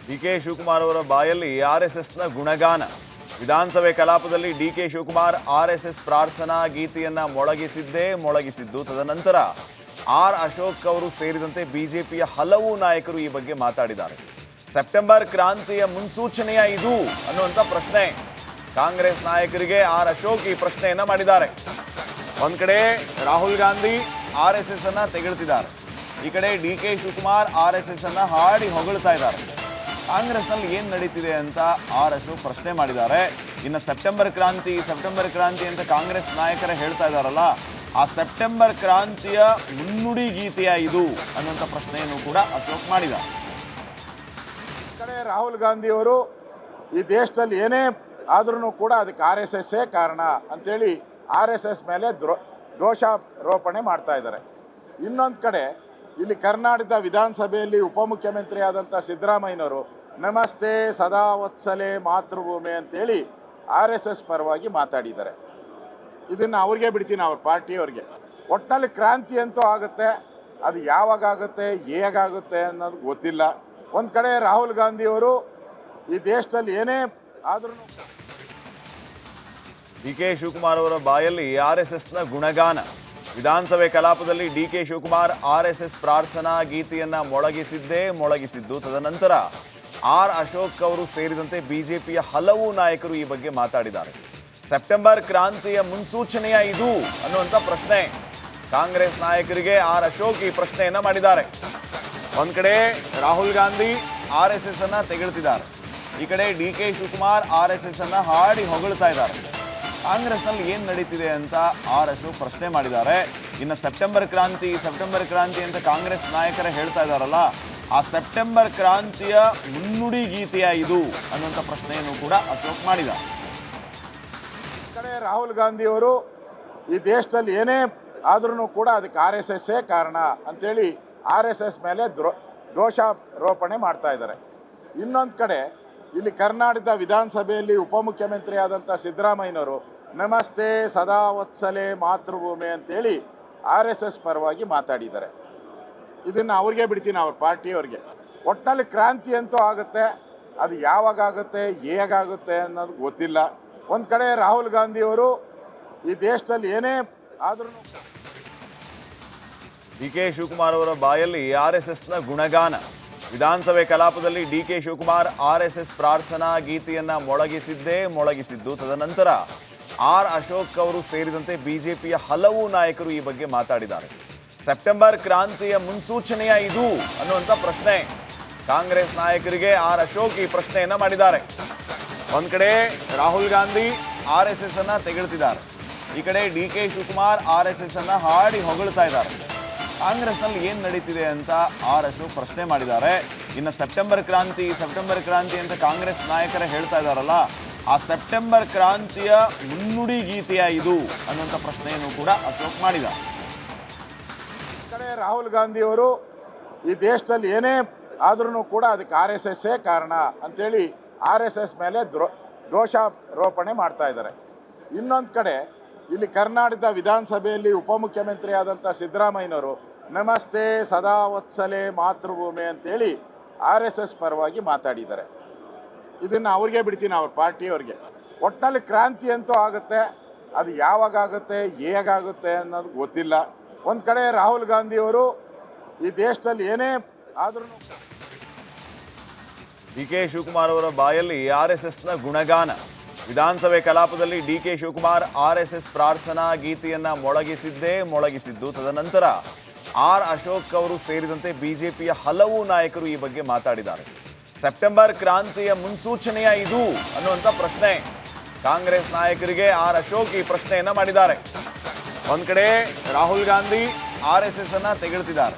DK Shivakumar ಅವರ ಬಾಯಲ್ಲಿ ಆರ್ಎಸ್ಎಸ್ನ ಗುಣಗಾನ. ವಿಧಾನಸಭೆ ಕಲಾಪದಲ್ಲಿ ಡಿಕೆ ಶಿವಕುಮಾರ್ ಆರ್ಎಸ್ಎಸ್ ಪ್ರಾರ್ಥನಾ ಗೀತೆಯನ್ನ ಮೊಳಗಿಸಿದ್ದು. ತದನಂತರ ಆರ್ ಅಶೋಕ್ ಅವರು ಸೇರಿದಂತೆ ಬಿಜೆಪಿಯ ಹಲವು ನಾಯಕರು ಈ ಬಗ್ಗೆ ಮಾತಾಡಿದ್ದಾರೆ. ಸೆಪ್ಟೆಂಬರ್ ಕ್ರಾಂತಿಯ ಮುನ್ಸೂಚನೆಯ ಇದು ಅನ್ನುವಂಥ ಪ್ರಶ್ನೆ ಕಾಂಗ್ರೆಸ್ ನಾಯಕರಿಗೆ ಆರ್ ಅಶೋಕ್ ಈ ಪ್ರಶ್ನೆಯನ್ನ ಮಾಡಿದ್ದಾರೆ. ಒಂದ್ ಕಡೆ ರಾಹುಲ್ ಗಾಂಧಿ ಆರ್ಎಸ್ಎಸ್ ಅನ್ನ ತೆಗಳ್ತಿದ್ದಾರೆ, ಈ ಕಡೆ ಡಿಕೆ ಶಿವಕುಮಾರ್ ಆರ್ಎಸ್ಎಸ್ ಅನ್ನ ಹಾಡಿ ಹೊಗಳ್ತಾ ಇದ್ದಾರೆ. ಕಾಂಗ್ರೆಸ್ನಲ್ಲಿ ಏನು ನಡೀತಿದೆ ಅಂತ ಆರ್ ಅಶೋಕ್ ಪ್ರಶ್ನೆ ಮಾಡಿದ್ದಾರೆ. ಇನ್ನು ಸೆಪ್ಟೆಂಬರ್ ಕ್ರಾಂತಿ ಅಂತ ಕಾಂಗ್ರೆಸ್ ನಾಯಕರ ಹೇಳ್ತಾ ಇದ್ದಾರಲ್ಲ, ಆ ಸೆಪ್ಟೆಂಬರ್ ಕ್ರಾಂತಿಯ ಮುನ್ನುಡಿ ಗೀತೆಯ ಇದು ಅನ್ನುವಂಥ ಪ್ರಶ್ನೆಯನ್ನು ಕೂಡ ಅಶೋಕ್ ಮಾಡಿದ್ದಾರೆ. ಕಡೆ ರಾಹುಲ್ ಗಾಂಧಿ ಅವರು ಈ ದೇಶದಲ್ಲಿ ಏನೇ ಆದ್ರೂ ಕೂಡ ಅದಕ್ಕೆ RSS ಕಾರಣ ಅಂತೇಳಿ RSS ಮೇಲೆ ದೋಷಾರೋಪಣೆ ಮಾಡ್ತಾ ಇದ್ದಾರೆ. ಇನ್ನೊಂದು ಕಡೆ ಇಲ್ಲಿ ಕರ್ನಾಟಕದ ವಿಧಾನಸಭೆಯಲ್ಲಿ ಉಪಮುಖ್ಯಮಂತ್ರಿ ಆದಂಥ ಸಿದ್ದರಾಮಯ್ಯನವರು ನಮಸ್ತೆ ಸದಾ ವತ್ಸಲೆ ಮಾತೃಭೂಮಿ ಅಂತೇಳಿ RSS ಪರವಾಗಿ ಮಾತಾಡಿದ್ದಾರೆ. ಇದನ್ನು ಅವ್ರಿಗೆ ಬಿಡ್ತೀನಿ, ಅವ್ರ ಪಾರ್ಟಿಯವ್ರಿಗೆ. ಒಟ್ಟಿನಲ್ಲಿ ಕ್ರಾಂತಿ ಅಂತೂ ಆಗುತ್ತೆ, ಅದು ಯಾವಾಗ ಆಗುತ್ತೆ ಹೇಗಾಗುತ್ತೆ ಅನ್ನೋದು ಗೊತ್ತಿಲ್ಲ. ಒಂದು ಕಡೆ ರಾಹುಲ್ ಗಾಂಧಿ ಅವರು ಈ ದೇಶದಲ್ಲಿ ಏನೇ ಆದ್ರೂ ಡಿಕೆ ಶಿವಕುಮಾರ್ ಅವರ ಬಾಯಲ್ಲಿ ಆರ್ಎಸ್ಎಸ್ನ ಗುಣಗಾನ. ವಿಧಾನಸಭೆ ಕಲಾಪದಲ್ಲಿ ಡಿಕೆ ಶಿವಕುಮಾರ್ ಆರ್ಎಸ್ಎಸ್ ಪ್ರಾರ್ಥನಾ ಗೀತೆಯನ್ನ ಮೊಳಗಿಸಿದ್ದು. ತದನಂತರ ಆರ್ ಅಶೋಕ್ ಅವರು ಸೇರಿದಂತೆ ಬಿಜೆಪಿಯ ಹಲವು ನಾಯಕರು ಈ ಬಗ್ಗೆ ಮಾತಾಡಿದ್ದಾರೆ. ಸೆಪ್ಟೆಂಬರ್ ಕ್ರಾಂತಿಯ ಮುನ್ಸೂಚನೆಯ ಇದು ಅನ್ನುವಂಥ ಪ್ರಶ್ನೆ ಕಾಂಗ್ರೆಸ್ ನಾಯಕರಿಗೆ ಆರ್ ಅಶೋಕ್ ಈ ಪ್ರಶ್ನೆಯನ್ನ ಮಾಡಿದ್ದಾರೆ. ಒಂದ್ ಕಡೆ ರಾಹುಲ್ ಗಾಂಧಿ RSS ಅನ್ನ ತೆಗಳ್ತಿದ್ದಾರೆ, ಈ ಕಡೆ ಡಿಕೆ ಶಿವಕುಮಾರ್ RSS ಅನ್ನ ಹಾಡಿ ಹೊಗಳ್ತಾ ಇದ್ದಾರೆ. ಕಾಂಗ್ರೆಸ್ನಲ್ಲಿ ಏನು ನಡೀತಿದೆ ಅಂತ ಆರ್ ಅಶೋಕ್ ಪ್ರಶ್ನೆ ಮಾಡಿದ್ದಾರೆ. ಇನ್ನು ಸೆಪ್ಟೆಂಬರ್ ಕ್ರಾಂತಿ ಅಂತ ಕಾಂಗ್ರೆಸ್ ನಾಯಕರ ಹೇಳ್ತಾ ಇದ್ದಾರಲ್ಲ, ಆ ಸೆಪ್ಟೆಂಬರ್ ಕ್ರಾಂತಿಯ ಮುನ್ನುಡಿ ಗೀತೆಯ ಇದು ಅನ್ನುವಂಥ ಪ್ರಶ್ನೆಯನ್ನು ಕೂಡ ಅಶೋಕ್ ಮಾಡಿದ್ದಾರೆ. ಕಡೆ ರಾಹುಲ್ ಗಾಂಧಿ ಅವರು ಈ ದೇಶದಲ್ಲಿ ಏನೇ ಆದ್ರೂ ಕೂಡ ಅದಕ್ಕೆ RSS ಕಾರಣ ಅಂತೇಳಿ RSS ಮೇಲೆ ದೋಷಾರೋಪಣೆ ಮಾಡ್ತಾ ಇದ್ದಾರೆ. ಇನ್ನೊಂದು ಕಡೆ ಇಲ್ಲಿ ಕರ್ನಾಟಕದ ವಿಧಾನಸಭೆಯಲ್ಲಿ ಉಪಮುಖ್ಯಮಂತ್ರಿ ಆದಂಥ ಸಿದ್ದರಾಮಯ್ಯನವರು ನಮಸ್ತೆ ಸದಾ ವತ್ಸಲೆ ಮಾತೃಭೂಮಿ ಅಂತೇಳಿ RSS ಪರವಾಗಿ ಮಾತಾಡಿದ್ದಾರೆ. ಇದನ್ನು ಅವ್ರಿಗೆ ಬಿಡ್ತೀನಿ, ಅವ್ರ ಪಾರ್ಟಿಯವ್ರಿಗೆ. ಒಟ್ಟಿನಲ್ಲಿ ಕ್ರಾಂತಿ ಅಂತೂ ಆಗುತ್ತೆ, ಅದು ಯಾವಾಗ ಆಗುತ್ತೆ ಹೇಗಾಗುತ್ತೆ ಅನ್ನೋದು ಗೊತ್ತಿಲ್ಲ. ಒಂದು ಕಡೆ ರಾಹುಲ್ ಗಾಂಧಿ ಅವರು ಈ ದೇಶದಲ್ಲಿ ಏನೇ ಆದ್ರೂ ಡಿಕೆ ಶಿವಕುಮಾರ್ ಅವರ ಬಾಯಲ್ಲಿ ಆರ್ಎಸ್ಎಸ್ನ ಗುಣಗಾನ. ವಿಧಾನಸಭೆ ಕಲಾಪದಲ್ಲಿ ಡಿಕೆ ಶಿವಕುಮಾರ್ ಆರ್ಎಸ್ಎಸ್ ಪ್ರಾರ್ಥನಾ ಗೀತೆಯನ್ನ ಮೊಳಗಿಸಿದ್ದು. ತದನಂತರ ಆರ್ ಅಶೋಕ್ ಅವರು ಸೇರಿದಂತೆ ಬಿಜೆಪಿಯ ಹಲವು ನಾಯಕರು ಈ ಬಗ್ಗೆ ಮಾತಾಡಿದ್ದಾರೆ. ಸೆಪ್ಟೆಂಬರ್ ಕ್ರಾಂತಿಯ ಮುನ್ಸೂಚನೆಯ ಇದು ಅನ್ನುವಂಥ ಪ್ರಶ್ನೆ ಕಾಂಗ್ರೆಸ್ ನಾಯಕರಿಗೆ ಆರ್ ಅಶೋಕ್ ಈ ಪ್ರಶ್ನೆಯನ್ನ ಮಾಡಿದ್ದಾರೆ. ಒಂದ್ ಕಡೆ ರಾಹುಲ್ ಗಾಂಧಿ RSS ಅನ್ನ ತೆಗಳ್ತಿದ್ದಾರೆ, ಈ ಕಡೆ ಡಿಕೆ ಶಿವಕುಮಾರ್ RSS ಅನ್ನ ಹಾಡಿ ಹೊಗಳ್ತಾ ಇದ್ದಾರೆ. ಕಾಂಗ್ರೆಸ್ನಲ್ಲಿ ಏನು ನಡೀತಿದೆ ಅಂತ ಆರ್ ಅಶೋಕ್ ಪ್ರಶ್ನೆ ಮಾಡಿದ್ದಾರೆ. ಇನ್ನು ಸೆಪ್ಟೆಂಬರ್ ಕ್ರಾಂತಿ ಅಂತ ಕಾಂಗ್ರೆಸ್ ನಾಯಕರ ಹೇಳ್ತಾ ಇದ್ದಾರಲ್ಲ, ಆ ಸೆಪ್ಟೆಂಬರ್ ಕ್ರಾಂತಿಯ ಮುನ್ನುಡಿ ಗೀತೆಯ ಇದು ಅನ್ನುವಂಥ ಪ್ರಶ್ನೆಯನ್ನು ಕೂಡ ಅಶೋಕ್ ಮಾಡಿದ್ದಾರೆ. ಕಡೆ ರಾಹುಲ್ ಗಾಂಧಿ ಅವರು ಈ ದೇಶದಲ್ಲಿ ಏನೇ ಆದ್ರೂ ಕೂಡ ಅದಕ್ಕೆ RSS ಕಾರಣ ಅಂತೇಳಿ RSS ಮೇಲೆ ದೋಷಾರೋಪಣೆ ಮಾಡ್ತಾ ಇದ್ದಾರೆ. ಇನ್ನೊಂದು ಕಡೆ ಇಲ್ಲಿ ಕರ್ನಾಟಕದ ವಿಧಾನಸಭೆಯಲ್ಲಿ ಉಪಮುಖ್ಯಮಂತ್ರಿ ಆದಂಥ ಸಿದ್ದರಾಮಯ್ಯನವರು ನಮಸ್ತೆ ಸದಾ ವತ್ಸಲೆ ಮಾತೃಭೂಮಿ ಅಂತೇಳಿ RSS ಪರವಾಗಿ ಮಾತಾಡಿದ್ದಾರೆ. ಇದನ್ನು ಅವ್ರಿಗೆ ಬಿಡ್ತೀನಿ, ಅವ್ರ ಪಾರ್ಟಿಯವ್ರಿಗೆ. ಒಟ್ಟಿನಲ್ಲಿ ಕ್ರಾಂತಿ ಅಂತೂ ಆಗುತ್ತೆ, ಅದು ಯಾವಾಗ ಆಗುತ್ತೆ ಹೇಗಾಗುತ್ತೆ ಅನ್ನೋದು ಗೊತ್ತಿಲ್ಲ. ಒಂದು ಕಡೆ ರಾಹುಲ್ ಗಾಂಧಿ ಅವರು ಈ ದೇಶದಲ್ಲಿ ಏನೇ ಆದ್ರೂ ಡಿಕೆ ಶಿವಕುಮಾರ್ ಅವರ ಬಾಯಲ್ಲಿ ಆರ್ಎಸ್ಎಸ್ನ ಗುಣಗಾನ. ವಿಧಾನಸಭೆ ಕಲಾಪದಲ್ಲಿ ಡಿಕೆ ಶಿವಕುಮಾರ್ RSS ಪ್ರಾರ್ಥನಾ ಗೀತೆಯನ್ನ ಮೊಳಗಿಸಿದ್ದು. ತದನಂತರ ಆರ್ ಅಶೋಕ್ ಅವರು ಸೇರಿದಂತೆ ಬಿಜೆಪಿಯ ಹಲವು ನಾಯಕರು ಈ ಬಗ್ಗೆ ಮಾತಾಡಿದ್ದಾರೆ. ಸೆಪ್ಟೆಂಬರ್ ಕ್ರಾಂತಿಯ ಮುನ್ಸೂಚನೆಯ ಇದು ಅನ್ನುವಂಥ ಪ್ರಶ್ನೆ ಕಾಂಗ್ರೆಸ್ ನಾಯಕರಿಗೆ ಆರ್ ಅಶೋಕ್ ಈ ಪ್ರಶ್ನೆಯನ್ನ ಮಾಡಿದ್ದಾರೆ. ಒಂದ್ ಕಡೆ ರಾಹುಲ್ ಗಾಂಧಿ RSS ಅನ್ನ ತೆಗಳ್ತಿದ್ದಾರೆ,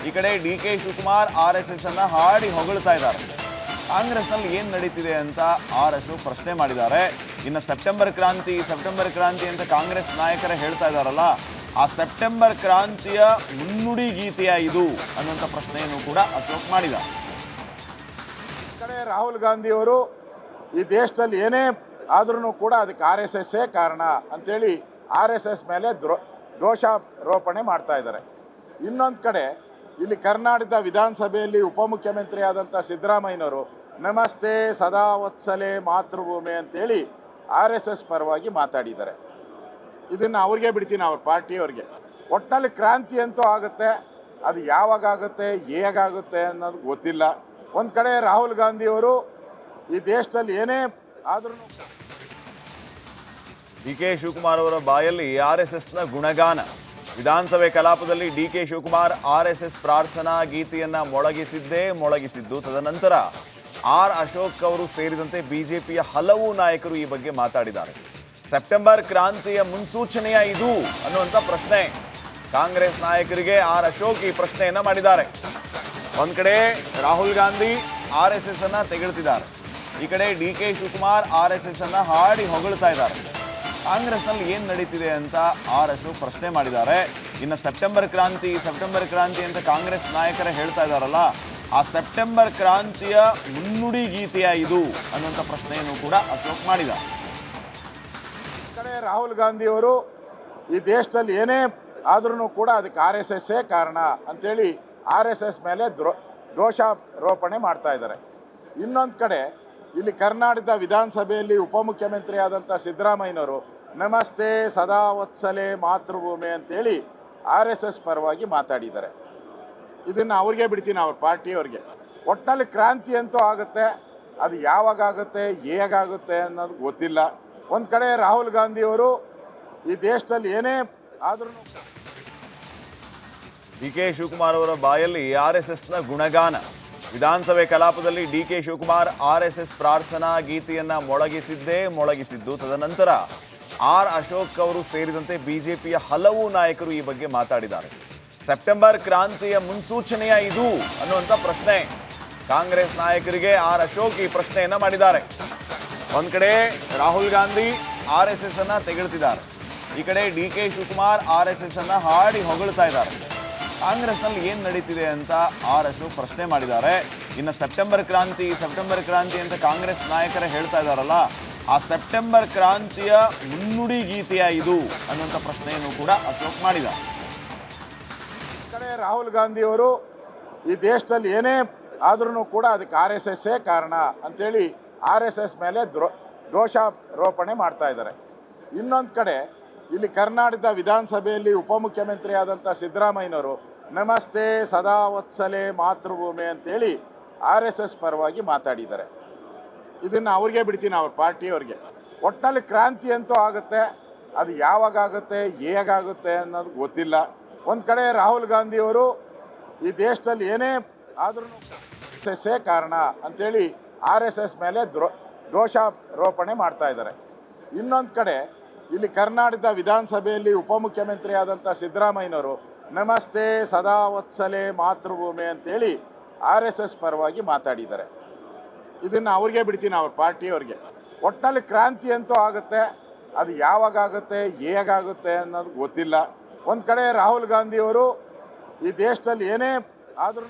ಈ ಕಡೆ ಡಿಕೆ ಶಿವಕುಮಾರ್ RSS ಅನ್ನ ಹಾಡಿ ಹೊಗಳ್ತಾ ಇದ್ದಾರೆ. ಕಾಂಗ್ರೆಸ್ನಲ್ಲಿ ಏನು ನಡೀತಿದೆ ಅಂತ ಆರ್ ಅಶೋಕ್ ಪ್ರಶ್ನೆ ಮಾಡಿದ್ದಾರೆ. ಇನ್ನು ಸೆಪ್ಟೆಂಬರ್ ಕ್ರಾಂತಿ ಅಂತ ಕಾಂಗ್ರೆಸ್ ನಾಯಕರ ಹೇಳ್ತಾ ಇದ್ದಾರಲ್ಲ, ಆ ಸೆಪ್ಟೆಂಬರ್ ಕ್ರಾಂತಿಯ ಮುನ್ನುಡಿ ಗೀತೆಯ ಇದು ಅನ್ನುವಂಥ ಪ್ರಶ್ನೆಯನ್ನು ಕೂಡ ಅಶೋಕ್ ಮಾಡಿದ್ದಾರೆ. ಕಡೆ ರಾಹುಲ್ ಗಾಂಧಿ ಅವರು ಈ ದೇಶದಲ್ಲಿ ಏನೇ ಆದ್ರೂ ಕೂಡ ಅದಕ್ಕೆ RSS ಕಾರಣ ಅಂತೇಳಿ RSS ಮೇಲೆ ದೋಷಾರೋಪಣೆ ಮಾಡ್ತಾ ಇದ್ದಾರೆ. ಇನ್ನೊಂದು ಕಡೆ ಇಲ್ಲಿ ಕರ್ನಾಟಕದ ವಿಧಾನಸಭೆಯಲ್ಲಿ ಉಪಮುಖ್ಯಮಂತ್ರಿ ಆದಂಥ ಸಿದ್ದರಾಮಯ್ಯನವರು ನಮಸ್ತೆ ಸದಾ ವತ್ಸಲೆ ಮಾತೃಭೂಮಿ ಅಂತೇಳಿ RSS ಪರವಾಗಿ ಮಾತಾಡಿದ್ದಾರೆ. ಇದನ್ನು ಅವ್ರಿಗೆ ಬಿಡ್ತೀನಿ, ಅವ್ರ ಪಾರ್ಟಿಯವ್ರಿಗೆ. ಒಟ್ಟಿನಲ್ಲಿ ಕ್ರಾಂತಿ ಅಂತೂ ಆಗುತ್ತೆ, ಅದು ಯಾವಾಗ ಆಗುತ್ತೆ ಹೇಗಾಗುತ್ತೆ ಅನ್ನೋದು ಗೊತ್ತಿಲ್ಲ. ಒಂದು ಕಡೆ ರಾಹುಲ್ ಗಾಂಧಿಯವರು ಈ ದೇಶದಲ್ಲಿ ಏನೇ ಆದ್ರೂ DK ಶಿವಕುಮಾರ್ ಅವರ ಬಾಯಲ್ಲಿ RSSನ ಗುಣಗಾನ. ವಿಧಾನಸಭೆ ಕಲಾಪದಲ್ಲಿ DK ಶಿವಕುಮಾರ್ RSS ಪ್ರಾರ್ಥನಾ ಗೀತೆಯನ್ನ ಮೊಳಗಿಸಿದ್ದು. ತದನಂತರ R ಅಶೋಕ್ ಅವರು ಸೇರಿದಂತೆ ಬಿಜೆಪಿಯ ಹಲವು ನಾಯಕರು ಈ ಬಗ್ಗೆ ಮಾತಾಡಿದ್ದಾರೆ. ಸೆಪ್ಟೆಂಬರ್ ಕ್ರಾಂತಿಯ ಮುನ್ಸೂಚನೆಯ ಇದು ಅನ್ನುವಂಥ ಪ್ರಶ್ನೆ ಕಾಂಗ್ರೆಸ್ ನಾಯಕರಿಗೆ R ಅಶೋಕ್ ಈ ಪ್ರಶ್ನೆಯನ್ನ ಮಾಡಿದ್ದಾರೆ. ಒಂದ್ ಕಡೆ ರಾಹುಲ್ ಗಾಂಧಿ RSS ಅನ್ನ ತೆಗೆಳ್ತಿದ್ದಾರೆ, ಈ ಕಡೆ DK ಶಿವಕುಮಾರ್ RSS ಅನ್ನ ಹಾಡಿ ಹೊಗಳ್ತಾ ಇದ್ದಾರೆ. ಕಾಂಗ್ರೆಸ್ನಲ್ಲಿ ಏನು ನಡೀತಿದೆ ಅಂತ R ಅಶೋಕ್ ಪ್ರಶ್ನೆ ಮಾಡಿದ್ದಾರೆ. ಇನ್ನು ಸೆಪ್ಟೆಂಬರ್ ಕ್ರಾಂತಿ ಅಂತ ಕಾಂಗ್ರೆಸ್ ನಾಯಕರೇ ಹೇಳ್ತಾ ಇದ್ದಾರಲ್ಲ, ಆ ಸೆಪ್ಟೆಂಬರ್ ಕ್ರಾಂತಿಯ ಮುನ್ನುಡಿ ಗೀತೆಯ ಇದು ಅನ್ನುವಂಥ ಪ್ರಶ್ನೆಯನ್ನು ಕೂಡ ಅಶೋಕ್ ಮಾಡಿದ್ದಾರೆ. ಕಡೆ ರಾಹುಲ್ ಗಾಂಧಿಯವರು ಈ ದೇಶದಲ್ಲಿ ಏನೇ ಆದ್ರೂ ಕೂಡ ಅದಕ್ಕೆ RSS ಕಾರಣ ಅಂತೇಳಿ RSS ಮೇಲೆ ದೋಷಾರೋಪಣೆ ಮಾಡ್ತಾ ಇದ್ದಾರೆ. ಇನ್ನೊಂದು ಕಡೆ ಇಲ್ಲಿ ಕರ್ನಾಟಕದ ವಿಧಾನಸಭೆಯಲ್ಲಿ ಉಪಮುಖ್ಯಮಂತ್ರಿ ಆದಂಥ ಸಿದ್ದರಾಮಯ್ಯನವರು ನಮಸ್ತೆ ಸದಾ ವತ್ಸಲೆ ಮಾತೃಭೂಮಿ ಅಂತೇಳಿ RSS ಪರವಾಗಿ ಮಾತಾಡಿದ್ದಾರೆ. ಇದನ್ನು ಅವ್ರಿಗೆ ಬಿಡ್ತೀನಿ, ಅವ್ರ ಪಾರ್ಟಿಯವ್ರಿಗೆ. ಒಟ್ಟಿನಲ್ಲಿ ಕ್ರಾಂತಿ ಅಂತೂ ಆಗುತ್ತೆ, ಅದು ಯಾವಾಗ ಆಗುತ್ತೆ ಹೇಗಾಗುತ್ತೆ ಅನ್ನೋದು ಗೊತ್ತಿಲ್ಲ. ಒಂದು ಕಡೆ ರಾಹುಲ್ ಗಾಂಧಿಯವರು ಈ ದೇಶದಲ್ಲಿ ಏನೇ ಆದ್ರೂ DK ಶಿವಕುಮಾರ್ ಅವರ ಬಾಯಲ್ಲಿ RSSನ ಗುಣಗಾನ. ವಿಧಾನಸಭೆ ಕಲಾಪದಲ್ಲಿ DK ಶಿವಕುಮಾರ್ RSS ಪ್ರಾರ್ಥನಾ ಗೀತೆಯನ್ನ ಮೊಳಗಿಸಿದ್ದು. ತದನಂತರ R ಅಶೋಕ್ ಅವರು ಸೇರಿದಂತೆ ಬಿಜೆಪಿಯ ಹಲವು ನಾಯಕರು ಈ ಬಗ್ಗೆ ಮಾತಾಡಿದ್ದಾರೆ. ಸೆಪ್ಟೆಂಬರ್ ಕ್ರಾಂತಿಯ ಮುನ್ಸೂಚನೆಯ ಇದು ಅನ್ನುವಂಥ ಪ್ರಶ್ನೆ ಕಾಂಗ್ರೆಸ್ ನಾಯಕರಿಗೆ R ಅಶೋಕ್ ಈ ಪ್ರಶ್ನೆಯನ್ನ ಮಾಡಿದ್ದಾರೆ. ಒಂದ್ ಕಡೆ ರಾಹುಲ್ ಗಾಂಧಿ RSS ಅನ್ನ ತೆಗೆಳ್ತಿದ್ದಾರೆ, ಈ ಕಡೆ DK ಶಿವಕುಮಾರ್ RSS ಅನ್ನ ಹಾಡಿ ಹೊಗಳ್ತಾ ಇದ್ದಾರೆ. ಕಾಂಗ್ರೆಸ್ನಲ್ಲಿ ಏನು ನಡೀತಿದೆ ಅಂತ R ಅಶೋಕ್ ಪ್ರಶ್ನೆ ಮಾಡಿದ್ದಾರೆ. ಇನ್ನು ಸೆಪ್ಟೆಂಬರ್ ಕ್ರಾಂತಿ ಅಂತ ಕಾಂಗ್ರೆಸ್ ನಾಯಕರೇ ಹೇಳ್ತಾ ಇದ್ದಾರಲ್ಲ, ಆ ಸೆಪ್ಟೆಂಬರ್ ಕ್ರಾಂತಿಯ ಮುನ್ನುಡಿ ಗೀತೆಯ ಇದು ಅನ್ನುವಂಥ ಪ್ರಶ್ನೆಯನ್ನು ಕೂಡ ಅಶೋಕ್ ಮಾಡಿದ್ದಾರೆ. ಕಡೆ ರಾಹುಲ್ ಗಾಂಧಿಯವರು ಈ ದೇಶದಲ್ಲಿ ಏನೇ ಆದ್ರೂ ಕೂಡ ಅದಕ್ಕೆ RSS ಕಾರಣ ಅಂತೇಳಿ RSS ಮೇಲೆ ದೋಷಾರೋಪಣೆ ಮಾಡ್ತಾ ಇದ್ದಾರೆ. ಇನ್ನೊಂದು ಕಡೆ ಇಲ್ಲಿ ಕರ್ನಾಟಕದ ವಿಧಾನಸಭೆಯಲ್ಲಿ ಉಪಮುಖ್ಯಮಂತ್ರಿ ಆದಂಥ ಸಿದ್ದರಾಮಯ್ಯನವರು ನಮಸ್ತೆ ಸದಾ ವತ್ಸಲೆ ಮಾತೃಭೂಮಿ ಅಂತೇಳಿ RSS ಪರವಾಗಿ ಮಾತಾಡಿದ್ದಾರೆ. ಇದನ್ನು ಅವ್ರಿಗೆ ಬಿಡ್ತೀನಿ, ಅವ್ರ ಪಾರ್ಟಿಯವ್ರಿಗೆ. ಒಟ್ಟಿನಲ್ಲಿ ಕ್ರಾಂತಿ ಅಂತೂ ಆಗುತ್ತೆ, ಅದು ಯಾವಾಗ ಆಗುತ್ತೆ ಹೇಗಾಗುತ್ತೆ ಅನ್ನೋದು ಗೊತ್ತಿಲ್ಲ. ಒಂದು ಕಡೆ ರಾಹುಲ್ ಗಾಂಧಿಯವರು ಈ ದೇಶದಲ್ಲಿ ಏನೇ ಆದ್ರೂ ಕಾರಣ ಅಂತೇಳಿ RSS ಮೇಲೆ ದೋಷಾರೋಪಣೆ ಮಾಡ್ತಾ ಇದ್ದಾರೆ. ಇನ್ನೊಂದು ಕಡೆ ಇಲ್ಲಿ ಕರ್ನಾಟಕದ ವಿಧಾನಸಭೆಯಲ್ಲಿ ಉಪಮುಖ್ಯಮಂತ್ರಿ ಆದಂಥ ಸಿದ್ದರಾಮಯ್ಯನವರು ನಮಸ್ತೆ ಸದಾ ವತ್ಸಲೆ ಮಾತೃಭೂಮಿ ಅಂತೇಳಿ RSS ಪರವಾಗಿ ಮಾತಾಡಿದ್ದಾರೆ. ಇದನ್ನು ಅವ್ರಿಗೆ ಬಿಡ್ತೀನಿ, ಅವ್ರ ಪಾರ್ಟಿಯವ್ರಿಗೆ. ಒಟ್ಟಿನಲ್ಲಿ ಕ್ರಾಂತಿ ಅಂತೂ ಆಗುತ್ತೆ, ಅದು ಯಾವಾಗ ಆಗುತ್ತೆ ಹೇಗಾಗುತ್ತೆ ಅನ್ನೋದು ಗೊತ್ತಿಲ್ಲ. ಒಂದು ಕಡೆ ರಾಹುಲ್ ಗಾಂಧಿಯವರು ಈ ದೇಶದಲ್ಲಿ ಏನೇ ಆದ್ರೂ